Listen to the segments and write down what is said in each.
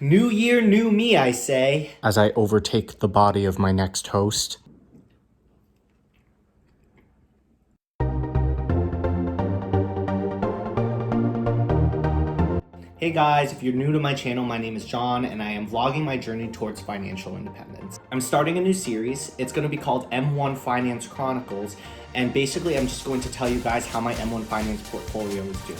New year, new me, I say. As I overtake the body of my next host. Hey guys, if you're new to my channel, my name is John and I am vlogging my journey towards financial independence. I'm starting a new series. It's going to be called M1 Finance Chronicles, and basically I'm just going to tell you guys how my M1 Finance portfolio is doing.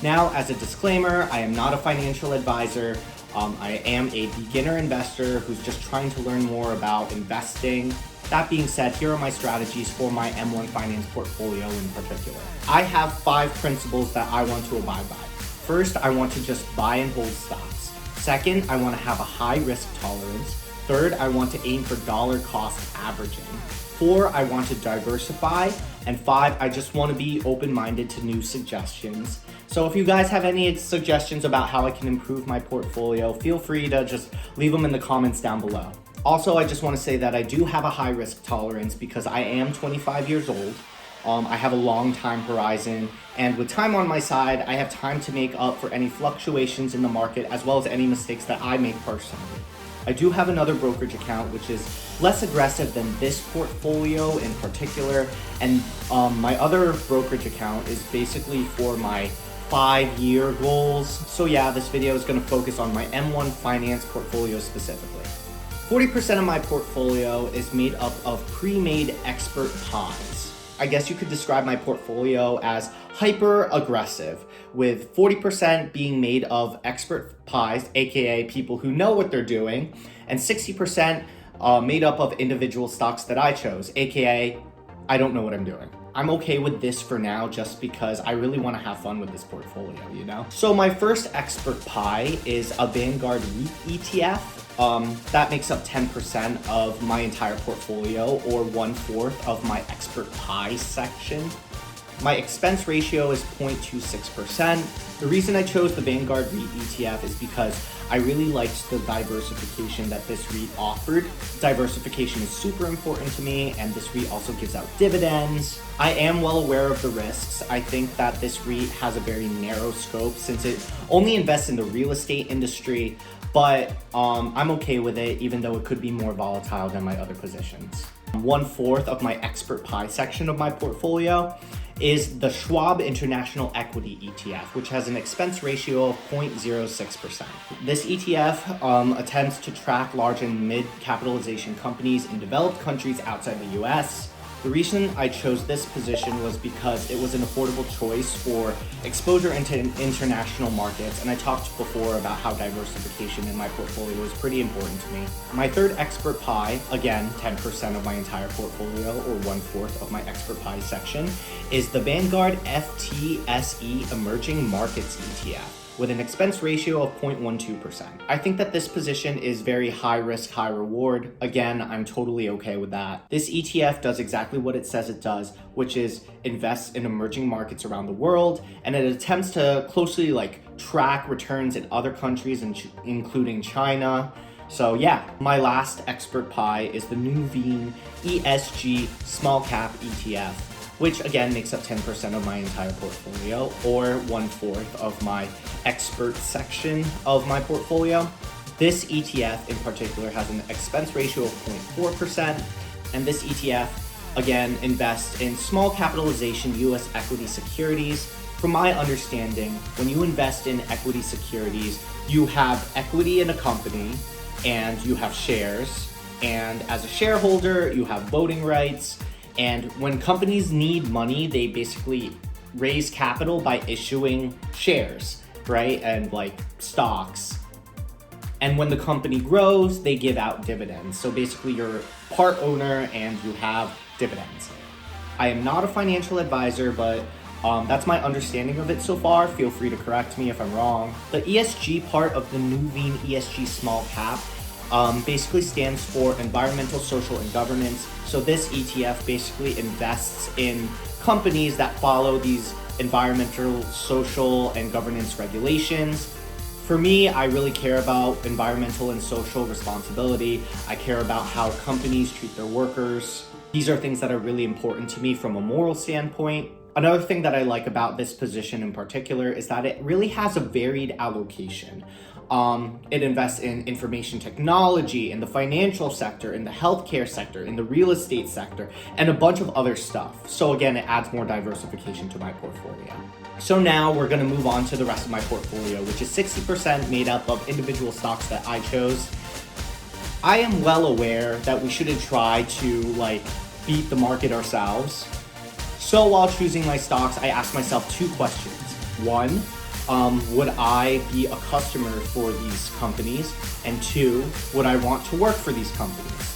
Now, as a disclaimer, I am not a financial advisor. I am a beginner investor who's just trying to learn more about investing. That being said, here are my strategies for my M1 Finance portfolio in particular. I have 5 principles that I want to abide by. First, I want to just buy and hold stocks. Second, I want to have a high risk tolerance. Third, I want to aim for dollar cost averaging. 4, I want to diversify. And 5, I just want to be open-minded to new suggestions. So if you guys have any suggestions about how I can improve my portfolio, feel free to just leave them in the comments down below. Also, I just want to say that I do have a high risk tolerance because I am 25 years old. I have a long time horizon, and with time on my side, I have time to make up for any fluctuations in the market as well as any mistakes that I make personally. I do have another brokerage account which is less aggressive than this portfolio in particular, and my other brokerage account is basically for my 5-year goals. So yeah, this video is going to focus on my M1 Finance portfolio specifically. 40% of my portfolio is made up of pre-made expert pies. I guess you could describe my portfolio as hyper aggressive, with 40% being made of expert pies, aka people who know what they're doing, and 60% made up of individual stocks that I chose, aka I don't know what I'm doing. I'm okay with this for now just because I really want to have fun with this portfolio, you know? So my first expert pie is a Vanguard REIT ETF. That makes up 10% of my entire portfolio, or 1/4 of my expert pie section. My expense ratio is 0.26%. The reason I chose the Vanguard REIT ETF is because I really liked the diversification that this REIT offered. Diversification is super important to me, and this REIT also gives out dividends. I am well aware of the risks. I think that this REIT has a very narrow scope since it only invests in the real estate industry, but I'm okay with it, even though it could be more volatile than my other positions. 1/4 of my expert pie section of my portfolio is the Schwab International Equity ETF, which has an expense ratio of 0.06%. This ETF attempts to track large and mid-capitalization companies in developed countries outside the US. The reason I chose this position was because it was an affordable choice for exposure into international markets, and I talked before about how diversification in my portfolio is pretty important to me. My third expert pie, again 10% of my entire portfolio, or 1/4 of my expert pie section, is the Vanguard FTSE Emerging Markets ETF, with an expense ratio of 0.12%. I think that this position is very high risk, high reward. Again, I'm totally okay with that. This ETF does exactly what it says it does, which is invest in emerging markets around the world, and it attempts to closely track returns in other countries, including China. So yeah, my last expert pie is the Nuveen ESG Small Cap ETF, which again makes up 10% of my entire portfolio, or 1/4 of my expert section of my portfolio. This ETF in particular has an expense ratio of 0.4%, and this ETF again invests in small capitalization US equity securities. From my understanding, when you invest in equity securities, you have equity in a company and you have shares, and as a shareholder, you have voting rights. And when companies need money, they basically raise capital by issuing shares, right? And stocks. And when the company grows, they give out dividends. So basically you're part owner and you have dividends. I am not a financial advisor, but that's my understanding of it so far. Feel free to correct me if I'm wrong. The ESG part of the Nuveen ESG Small Cap basically stands for environmental, social, and governance. So this ETF basically invests in companies that follow these environmental, social, and governance regulations. For me, I really care about environmental and social responsibility. I care about how companies treat their workers. These are things that are really important to me from a moral standpoint. Another thing that I like about this position in particular is that it really has a varied allocation. It invests in information technology, in the financial sector, in the healthcare sector, in the real estate sector, and a bunch of other stuff. So again, it adds more diversification to my portfolio. So now we're gonna move on to the rest of my portfolio, which is 60% made up of individual stocks that I chose. I am well aware that we shouldn't try to beat the market ourselves. So while choosing my stocks, I asked myself two questions. One, would I be a customer for these companies? And two, would I want to work for these companies?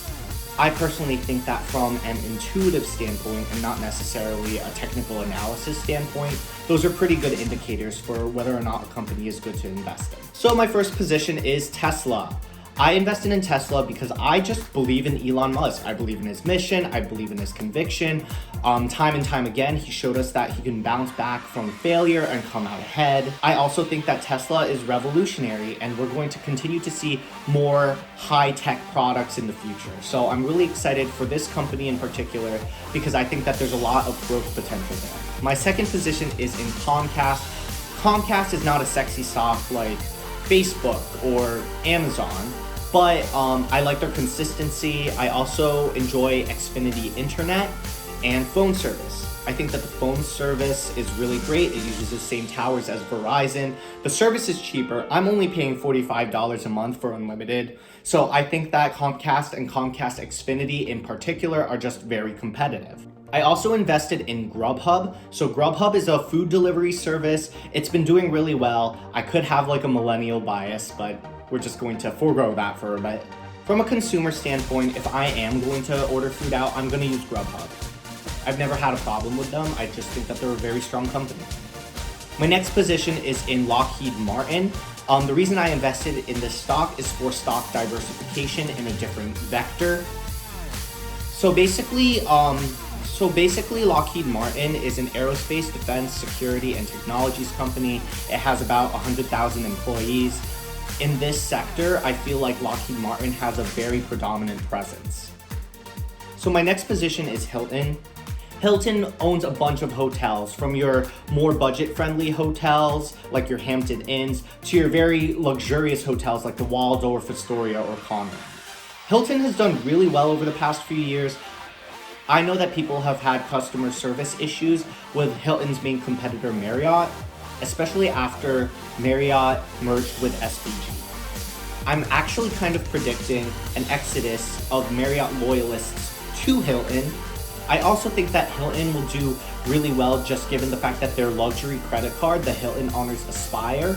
I personally think that from an intuitive standpoint and not necessarily a technical analysis standpoint, those are pretty good indicators for whether or not a company is good to invest in. So my first position is Tesla. I invested in Tesla because I just believe in Elon Musk. I believe in his mission. I believe in his conviction. Time and time again, he showed us that he can bounce back from failure and come out ahead. I also think that Tesla is revolutionary and we're going to continue to see more high-tech products in the future. So I'm really excited for this company in particular because I think that there's a lot of growth potential there. My second position is in Comcast. Comcast is not a sexy stock like Facebook or Amazon, but I like their consistency. I also enjoy Xfinity Internet and phone service. I think that the phone service is really great. It uses the same towers as Verizon. The service is cheaper. I'm only paying $45 a month for unlimited. So I think that Comcast and Comcast Xfinity in particular are just very competitive. I also invested in Grubhub. So Grubhub is a food delivery service. It's been doing really well. I could have a millennial bias, but we're just going to forego that for a bit. From a consumer standpoint, if I am going to order food out, I'm going to use Grubhub. I've never had a problem with them. I just think that they're a very strong company. My next position is in Lockheed Martin. The reason I invested in this stock is for stock diversification in a different vector. So basically, Lockheed Martin is an aerospace, defense, security, and technologies company. It has about 100,000 employees. In this sector, I feel like Lockheed Martin has a very predominant presence. So my next position is Hilton. Hilton owns a bunch of hotels, from your more budget-friendly hotels, like your Hampton Inns, to your very luxurious hotels like the Waldorf Astoria or Conrad. Hilton has done really well over the past few years. I know that people have had customer service issues with Hilton's main competitor, Marriott, especially after Marriott merged with SVG. I'm actually kind of predicting an exodus of Marriott loyalists to Hilton. I also think that Hilton will do really well just given the fact that their luxury credit card, the Hilton Honors Aspire,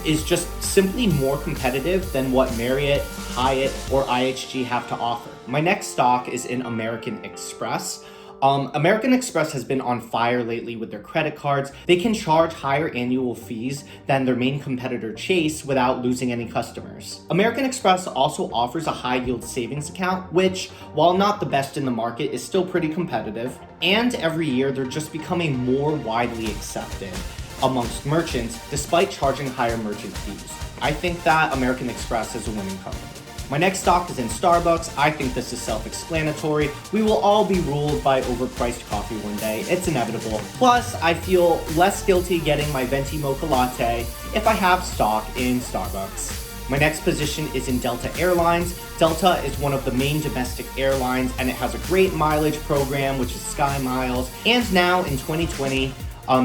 is just simply more competitive than what Marriott, Hyatt, or IHG have to offer. My next stock is in American Express. American Express has been on fire lately with their credit cards. They can charge higher annual fees than their main competitor Chase without losing any customers. American Express also offers a high-yield savings account, which, while not the best in the market, is still pretty competitive. And every year, they're just becoming more widely accepted amongst merchants, despite charging higher merchant fees. I think that American Express is a winning company. My next stock is in Starbucks. I think this is self-explanatory. We will all be ruled by overpriced coffee one day. It's inevitable. Plus, I feel less guilty getting my venti mocha latte if I have stock in Starbucks. My next position is in Delta Airlines. Delta is one of the main domestic airlines, and it has a great mileage program, which is Sky Miles. And now in 2020,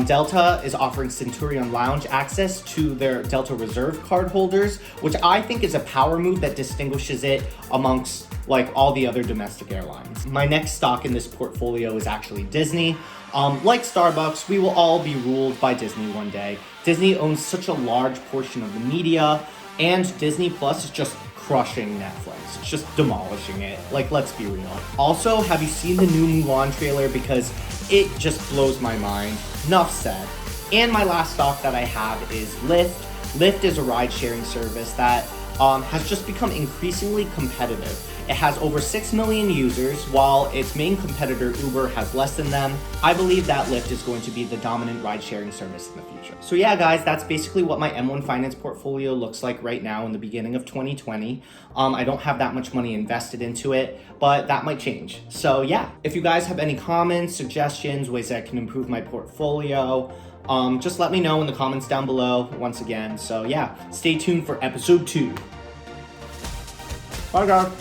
Delta is offering Centurion Lounge access to their Delta Reserve card holders, which I think is a power move that distinguishes it amongst all the other domestic airlines. My next stock in this portfolio is actually Disney. Like Starbucks, we will all be ruled by Disney one day. Disney owns such a large portion of the media, and Disney Plus is just crushing Netflix. It's just demolishing it. Let's be real. Also, have you seen the new Mulan trailer? Because it just blows my mind. Enough said. And my last stock that I have is Lyft. Lyft is a ride-sharing service that has just become increasingly competitive. It has over 6 million users, while its main competitor Uber has less than them. I believe that Lyft is going to be the dominant ride-sharing service in the future. So yeah, guys, that's basically what my M1 Finance portfolio looks like right now in the beginning of 2020. I don't have that much money invested into it, but that might change. So yeah, if you guys have any comments, suggestions, ways that I can improve my portfolio, Just let me know in the comments down below once again. So yeah, stay tuned for episode 2. Bye guys.